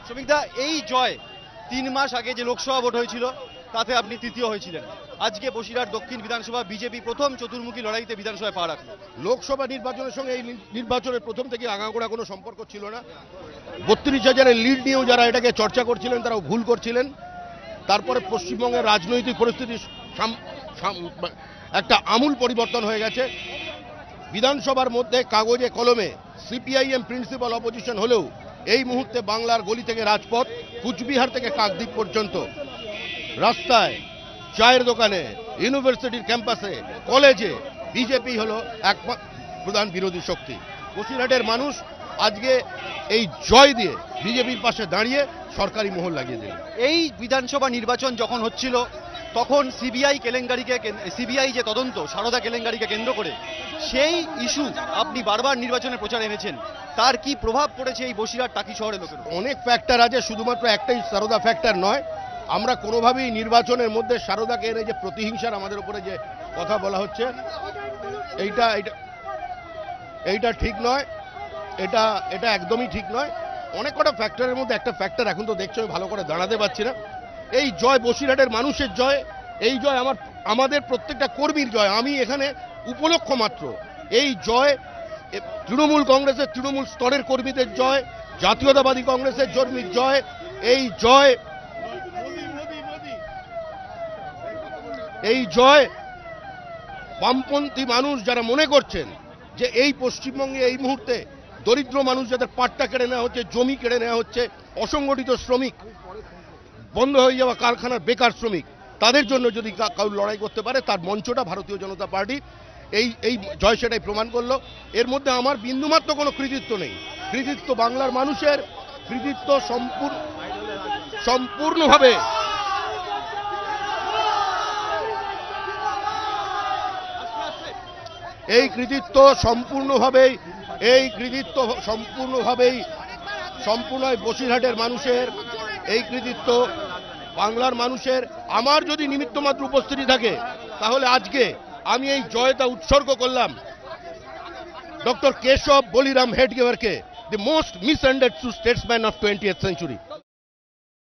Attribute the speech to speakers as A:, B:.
A: শ্রমিকদা, এই জয় 3 মাস আগে যে লোকসভা ভোট হয়েছিল তাতে আপনি তৃতীয় হয়েছিলেন। আজকে বসিরহাট দক্ষিণ বিধানসভা বিজেপি প্রথম চতুর্মুখী লড়াইতে বিধানসভায় পা রাখলো।
B: লোকসভা নির্বাচনের সঙ্গে এই নির্বাচনের প্রথম থেকে আগাগোড়া কোনো সম্পর্ক ছিল না। 32,000-এর লিড নিয়েও যারা এটাকে চর্চা করছিলেন তারাও ভুল করছিলেন। তারপরে পশ্চিমবঙ্গের রাজনৈতিক পরিস্থিতি একটা আমূল পরিবর্তন হয়ে গেছে। বিধানসভার মধ্যে কাগজে কলমে সিপিআইএম প্রিন্সিপাল অপোজিশন হলেও এই মুহূর্তে বাংলার গলি থেকে রাজপথ, কুচবিহার থেকে কাকদ্বীপ পর্যন্ত, রাস্তায়, চায়ের দোকানে, ইউনিভার্সিটির ক্যাম্পাসে, কলেজে বিজেপি হলো এক প্রধান বিরোধী শক্তি। বসিরহাটের মানুষ আজকে এই জয় দিয়ে বিজেপির পাশে দাঁড়িয়ে সরকারি মোহর লাগিয়ে দিল।
A: এই বিধানসভা নির্বাচন যখন হচ্ছিল তখন সিবিআই যে তদন্ত সারদা কেলেঙ্কারিকে কেন্দ্র করে সেই ইস্যু আপনি বারবার নির্বাচনের প্রচারে এনেছেন, তার কি প্রভাব পড়েছে এই বসিরহাট টাকি শহরের লোকের?
B: অনেক ফ্যাক্টর আছে, শুধুমাত্র একটাই সারদা ফ্যাক্টর নয়। আমরা কোনোভাবেই নির্বাচনের মধ্যে সারদাকে এনে যে প্রতিহিংসার আমাদের উপরে যে কথা বলা হচ্ছে এইটা ঠিক নয়, এটা একদমই ঠিক নয়। অনেক কটা ফ্যাক্টরের মধ্যে একটা ফ্যাক্টর এখন তো দেখছো ভালো করে দাঁড়াতে পারছি না। এই জয় বসিরহাটের মানুষের জয়, এই জয় আমাদের প্রত্যেকটা কর্মীর জয়। আমি এখানে উপলক্ষ মাত্র। এই জয় তৃণমূল কংগ্রেসের তৃণমূল স্তরের কর্মীদের জয়, জাতীয়তাবাদী কংগ্রেসের কর্মীর জয়। এই জয় বামপন্থী মানুষ যারা মনে করছেন যে এই পশ্চিমবঙ্গে এই মুহূর্তে দরিদ্র মানুষ যাদের পাট্টা কেড়ে নেওয়া হচ্ছে, জমি কেড়ে নেওয়া হচ্ছে, অসংগঠিত শ্রমিক, বন্ধ হয়ে যাওয়া কারখানার বেকার শ্রমিক, তাদের জন্য যদি কাউ লড়াই করতে পারে তার মঞ্চটা ভারতীয় জনতা পার্টি। এই জয় সেটাই প্রমাণ করলো। এর মধ্যে আমার বিন্দুমাত্র কোনো কৃতিত্ব নেই। কৃতিত্ব বাংলার মানুষের, কৃতিত্ব সম্পূর্ণভাবে এই কৃতিত্ব সম্পূর্ণ বসিরহাটের মানুষের, এই কৃতিত্ব বাংলার মানুষের। আমার যদি নিমিত্তমাত্র উপস্থিতি থাকে তাহলে আজকে আমি এই জয়টা উৎসর্গ করলাম ডক্টর কেশব বলিরাম হেডগেওয়ারকে, the most misunderstood statesman of 20th century.